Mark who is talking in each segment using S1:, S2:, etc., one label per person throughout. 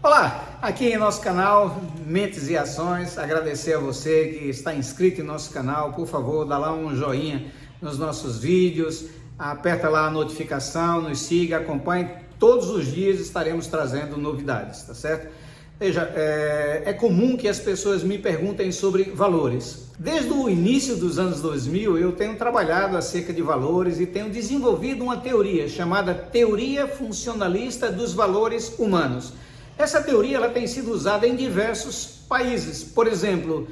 S1: Olá, aqui em nosso canal Mentes e Ações, agradecer a você que está inscrito em nosso canal, por favor, dá lá um joinha nos nossos vídeos, aperta lá a notificação, nos siga, acompanhe, todos os dias estaremos trazendo novidades, tá certo? Veja, é comum que as pessoas me perguntem sobre valores. Desde o início dos anos 2000, eu tenho trabalhado acerca de valores e tenho desenvolvido uma teoria chamada Teoria Funcionalista dos Valores Humanos. Essa teoria ela tem sido usada em diversos países, por exemplo,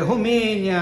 S1: Romênia,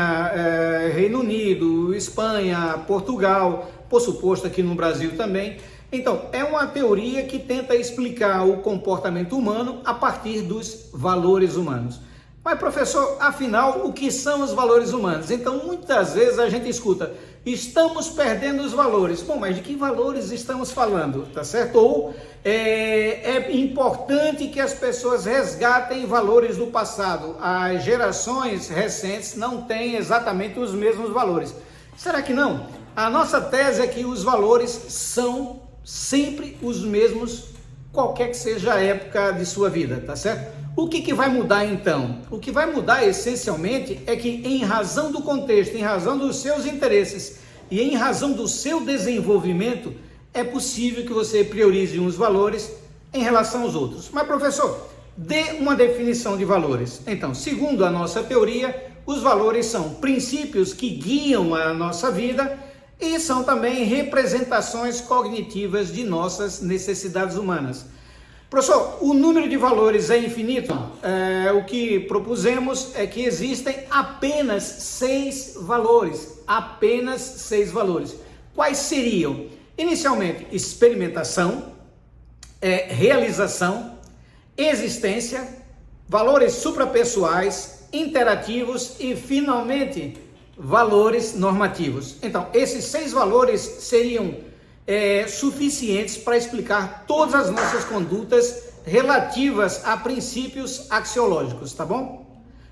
S1: Reino Unido, Espanha, Portugal, por suposto aqui no Brasil também. Então, é uma teoria que tenta explicar o comportamento humano a partir dos valores humanos. Mas, professor, afinal, o que são os valores humanos? Então, muitas vezes a gente escuta, estamos perdendo os valores. Bom, mas de que valores estamos falando, tá certo? Ou é importante que as pessoas resgatem valores do passado. As gerações recentes não têm exatamente os mesmos valores. Será que não? A nossa tese é que os valores são sempre os mesmos, qualquer que seja a época de sua vida, tá certo? O que vai mudar então? O que vai mudar essencialmente é que, em razão do contexto, em razão dos seus interesses e em razão do seu desenvolvimento, é possível que você priorize uns valores em relação aos outros. Mas, professor, dê uma definição de valores. Então, segundo a nossa teoria, os valores são princípios que guiam a nossa vida e são também representações cognitivas de nossas necessidades humanas. Professor, o número de valores é infinito? O que propusemos é que existem apenas 6 valores. Apenas 6 valores. Quais seriam? Inicialmente, experimentação, realização, existência, valores suprapessoais, interativos e, finalmente, valores normativos. Então, esses 6 valores seriam suficientes para explicar todas as nossas condutas relativas a princípios axiológicos, tá bom?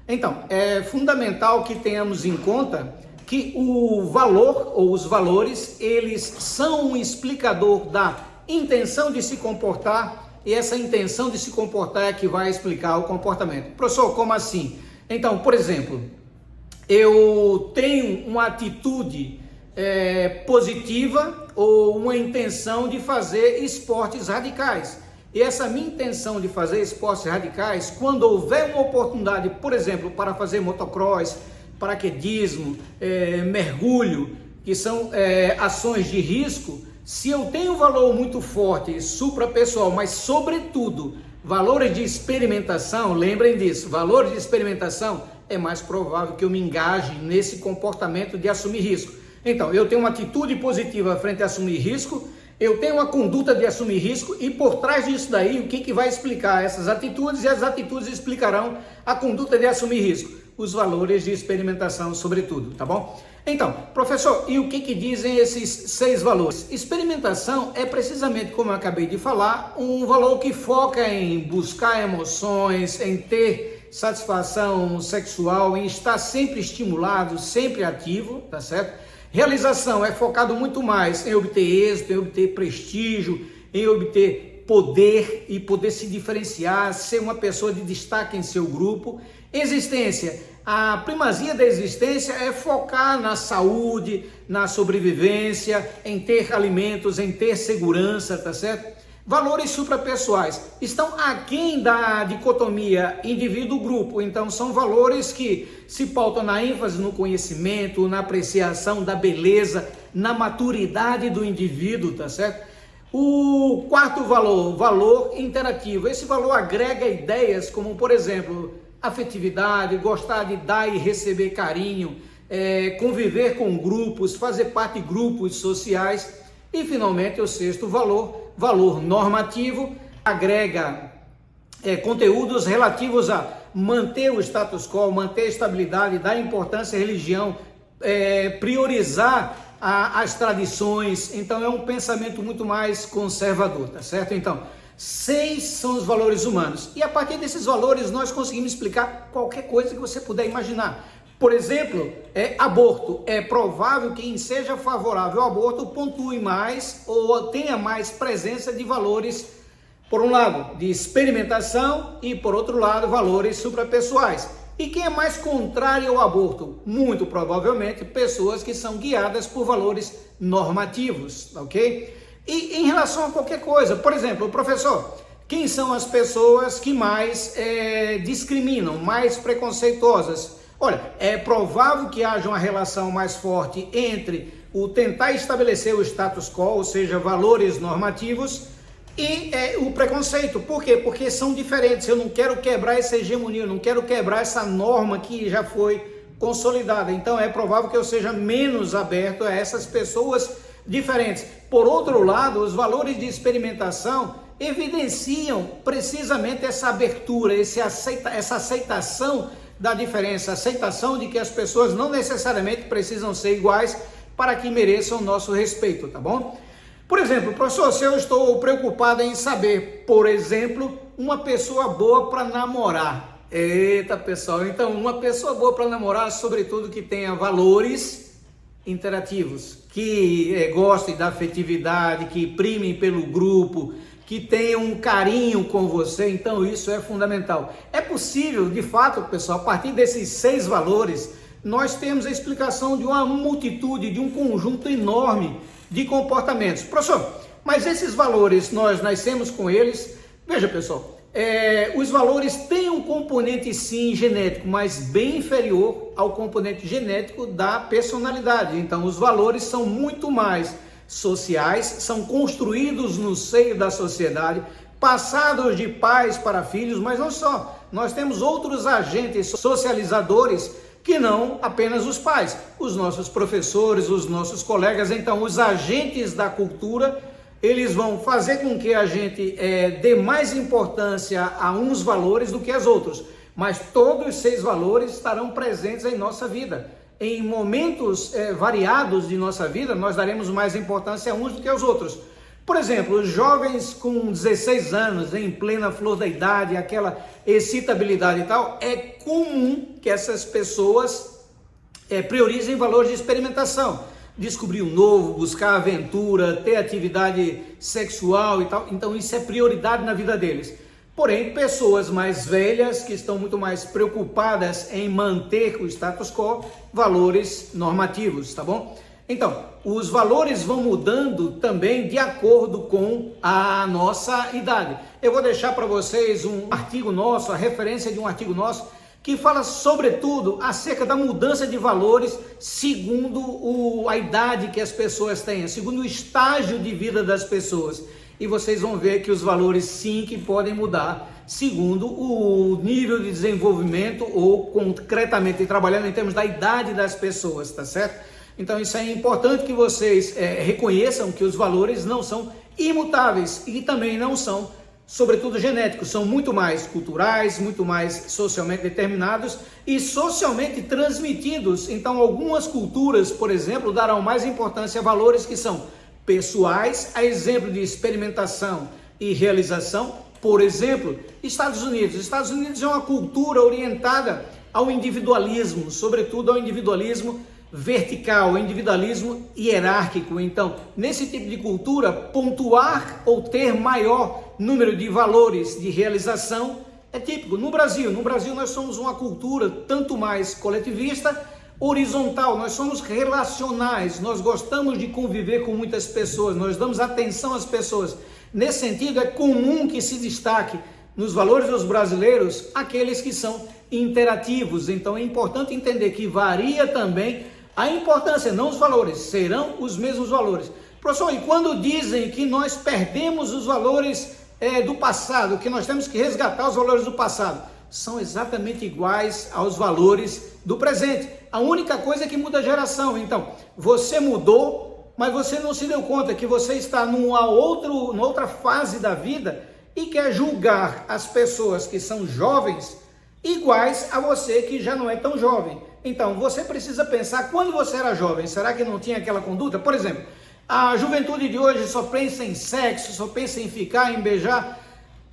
S1: Então, é fundamental que tenhamos em conta que o valor ou os valores, eles são um explicador da intenção de se comportar e essa intenção de se comportar é que vai explicar o comportamento. Professor, como assim? Então, por exemplo, eu tenho uma atitude positiva ou uma intenção de fazer esportes radicais. E essa minha intenção de fazer esportes radicais, quando houver uma oportunidade, por exemplo, para fazer motocross, paraquedismo, mergulho, que são ações de risco, se eu tenho um valor muito forte, suprapessoal, mas sobretudo valores de experimentação, lembrem disso, valores de experimentação, é mais provável que eu me engaje nesse comportamento de assumir risco. Então, eu tenho uma atitude positiva frente a assumir risco, eu tenho uma conduta de assumir risco e por trás disso daí, o que vai explicar essas atitudes? E as atitudes explicarão a conduta de assumir risco, os valores de experimentação sobretudo, tá bom? Então, professor, e o que dizem esses 6 valores? Experimentação é precisamente, como eu acabei de falar, um valor que foca em buscar emoções, em ter satisfação sexual, em estar sempre estimulado, sempre ativo, tá certo? Realização é focado muito mais em obter êxito, em obter prestígio, em obter poder e poder se diferenciar, ser uma pessoa de destaque em seu grupo. Existência, a primazia da existência é focar na saúde, na sobrevivência, em ter alimentos, em ter segurança, tá certo? Valores suprapessoais estão aquém da dicotomia indivíduo-grupo, então são valores que se pautam na ênfase no conhecimento, na apreciação da beleza, na maturidade do indivíduo, tá certo? O quarto valor, valor interativo, esse valor agrega ideias como, por exemplo, afetividade, gostar de dar e receber carinho, conviver com grupos, fazer parte de grupos sociais. E, finalmente, o sexto valor, valor normativo, agrega conteúdos relativos a manter o status quo, manter a estabilidade, dar importância à religião, priorizar as tradições. Então, é um pensamento muito mais conservador, tá certo? Então, 6 são os valores humanos. E, a partir desses valores, nós conseguimos explicar qualquer coisa que você puder imaginar. Por exemplo, aborto. É provável que quem seja favorável ao aborto pontue mais ou tenha mais presença de valores Por um lado, de experimentação e, por outro lado, valores suprapessoais. E quem é mais contrário ao aborto? Muito provavelmente pessoas que são guiadas por valores normativos, ok? E em relação a qualquer coisa, por exemplo, professor, quem são as pessoas que mais discriminam, mais preconceituosas? Olha, é provável que haja uma relação mais forte entre o tentar estabelecer o status quo, ou seja, valores normativos, e o preconceito. Por quê? Porque são diferentes. Eu não quero quebrar essa hegemonia, eu não quero quebrar essa norma que já foi consolidada. Então é provável que eu seja menos aberto a essas pessoas diferentes. Por outro lado, os valores de experimentação evidenciam precisamente essa abertura, essa aceitação da diferença, aceitação de que as pessoas não necessariamente precisam ser iguais para que mereçam o nosso respeito, tá bom? Por exemplo, professor, se eu estou preocupado em saber, por exemplo, uma pessoa boa para namorar. Eita, pessoal, então uma pessoa boa para namorar, sobretudo que tenha valores interativos, que gostem da afetividade, que primem pelo grupo, que tenham um carinho com você, então isso é fundamental. É possível, de fato, pessoal, a partir desses 6 valores, nós temos a explicação de uma multitude, de um conjunto enorme de comportamentos. Professor, mas esses valores, nós nascemos com eles? Veja, pessoal, os valores têm um componente sim genético, mas bem inferior ao componente genético da personalidade. Então, os valores são muito mais sociais, são construídos no seio da sociedade, passados de pais para filhos, mas não só. Nós temos outros agentes socializadores que não apenas os pais, os nossos professores, os nossos colegas. Então, os agentes da cultura, eles vão fazer com que a gente dê mais importância a uns valores do que aos outros, mas todos os 6 valores estarão presentes em nossa vida. Em momentos variados de nossa vida, nós daremos mais importância a uns do que aos outros. Por exemplo, os jovens com 16 anos, em plena flor da idade, aquela excitabilidade e tal, é comum que essas pessoas priorizem valores de experimentação. Descobrir o novo, buscar aventura, ter atividade sexual e tal. Então isso é prioridade na vida deles. Porém, pessoas mais velhas, que estão muito mais preocupadas em manter o status quo, valores normativos, tá bom? Então, os valores vão mudando também de acordo com a nossa idade. Eu vou deixar para vocês um artigo nosso, a referência de um artigo nosso, que fala sobretudo acerca da mudança de valores segundo a idade que as pessoas têm, segundo o estágio de vida das pessoas. E vocês vão ver que os valores sim que podem mudar segundo o nível de desenvolvimento ou concretamente trabalhando em termos da idade das pessoas, tá certo? Então isso é importante que vocês reconheçam que os valores não são imutáveis e também não são, sobretudo, genéticos, são muito mais culturais, muito mais socialmente determinados e socialmente transmitidos. Então algumas culturas, por exemplo, darão mais importância a valores que são pessoais, a exemplo de experimentação e realização. Por exemplo, Estados Unidos. Estados Unidos é uma cultura orientada ao individualismo, sobretudo ao individualismo vertical, ao individualismo hierárquico. Então, nesse tipo de cultura, pontuar ou ter maior número de valores de realização é típico. No Brasil nós somos uma cultura tanto mais coletivista, horizontal, nós somos relacionais, nós gostamos de conviver com muitas pessoas, nós damos atenção às pessoas. Nesse sentido, é comum que se destaque nos valores dos brasileiros aqueles que são interativos. Então é importante entender que varia também a importância, não os valores, serão os mesmos valores. Professor, e quando dizem que nós perdemos os valores do passado, que nós temos que resgatar os valores do passado, são exatamente iguais aos valores do presente. A única coisa é que muda a geração. Então, você mudou, mas você não se deu conta que você está numa outra fase da vida e quer julgar as pessoas que são jovens iguais a você que já não é tão jovem. Então, você precisa pensar, quando você era jovem, será que não tinha aquela conduta? Por exemplo, a juventude de hoje só pensa em sexo, só pensa em ficar, em beijar.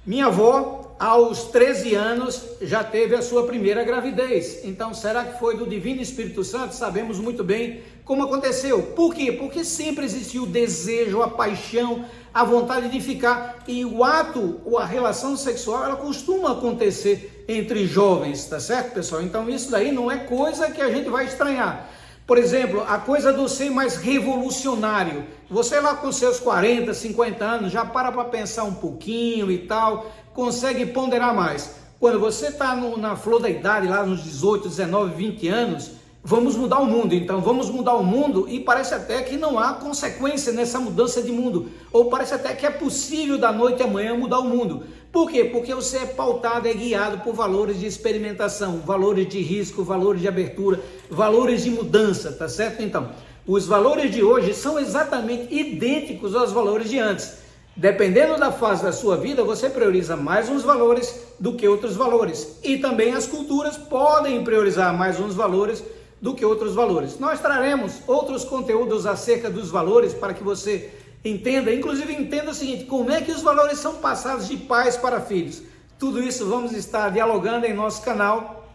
S1: Minha avó, aos 13 anos já teve a sua primeira gravidez. Então, será que foi do Divino Espírito Santo? Sabemos muito bem como aconteceu. Por quê? Porque sempre existiu o desejo, a paixão, a vontade de ficar. E o ato, ou a relação sexual, ela costuma acontecer entre jovens, tá certo, pessoal? Então, isso daí não é coisa que a gente vai estranhar. Por exemplo, a coisa do ser mais revolucionário. Você lá com seus 40, 50 anos, já para pensar um pouquinho e tal, consegue ponderar mais. Quando você está na flor da idade, lá nos 18, 19, 20 anos, vamos mudar o mundo. Então, vamos mudar o mundo e parece até que não há consequência nessa mudança de mundo. Ou parece até que é possível da noite à manhã mudar o mundo. Por quê? Porque você é pautado, é guiado por valores de experimentação, valores de risco, valores de abertura, valores de mudança, tá certo? Então, os valores de hoje são exatamente idênticos aos valores de antes. Dependendo da fase da sua vida, você prioriza mais uns valores do que outros valores. E também as culturas podem priorizar mais uns valores do que outros valores. Nós traremos outros conteúdos acerca dos valores para que você entenda, inclusive entenda o seguinte, como é que os valores são passados de pais para filhos. Tudo isso vamos estar dialogando em nosso canal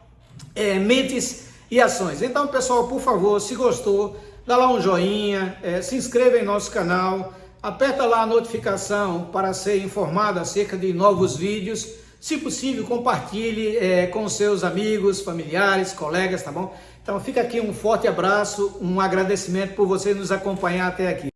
S1: Mentes e Ações. Então, pessoal, por favor, se gostou, dá lá um joinha, se inscreva em nosso canal, aperta lá a notificação para ser informado acerca de novos vídeos. Se possível, compartilhe com seus amigos, familiares, colegas, tá bom? Então fica aqui um forte abraço, um agradecimento por você nos acompanhar até aqui.